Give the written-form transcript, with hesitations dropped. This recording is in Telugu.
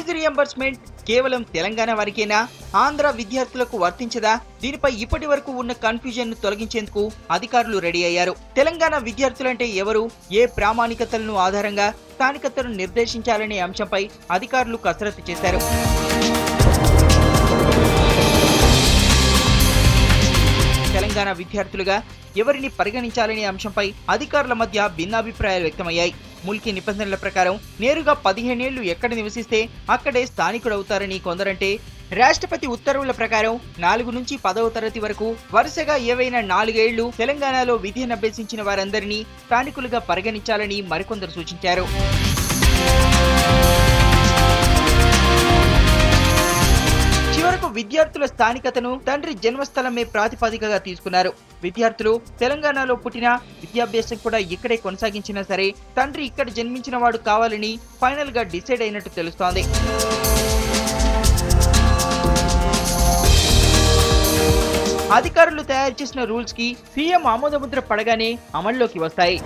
ఫీజు రియంబర్స్మెంట్ కేవలం తెలంగాణ వారికేనా, ఆంధ్ర విద్యార్థులకు వర్తించదా? దీనిపై ఇప్పటి వరకు ఉన్న కన్ఫ్యూజన్ ను తొలగించేందుకు అధికారులు రెడీ అయ్యారు. తెలంగాణ విద్యార్థులంటే ఎవరు, ఏ ప్రామాణికతలను ఆధారంగా స్థానికతను నిర్దేశించాలనే అంశంపై అధికారులు కసరత్తు చేశారు. తెలంగాణ విద్యార్థులుగా ఎవరిని పరిగణించాలనే అంశంపై అధికారుల మధ్య భిన్నాభిప్రాయాలు వ్యక్తమయ్యాయి. ముల్కీ నిబంధనల ప్రకారం నేరుగా 15 ఏళ్లు ఎక్కడ నివసిస్తే అక్కడే స్థానికుడవుతారని కొందరంటే, రాష్ట్రపతి ఉత్తర్వుల ప్రకారం 4 నుంచి 10వ తరగతి వరకు వరుసగా ఏవైనా 4 ఏళ్లు తెలంగాణలో విద్యనభ్యసించిన వారందరినీ స్థానికులుగా పరిగణించాలని మరికొందరు సూచించారు. చివరకు విద్యార్థుల స్థానికతను తండ్రి జన్మస్థలమే ప్రాతిపదికగా తీసుకున్నారు. విద్యార్థులు తెలంగాణలో పుట్టినా విద్యాభ్యాసం కూడా ఇక్కడే కొనసాగించినా సరే తండ్రి ఇక్కడ జన్మించిన వాడు కావాలని ఫైనల్ గా డిసైడ్ అయినట్టు తెలుస్తోంది. అధికారులు తయారు చేసిన రూల్స్ కి సీఎం ఆమోదముద్ర పడగానే అమల్లోకి వస్తాయి.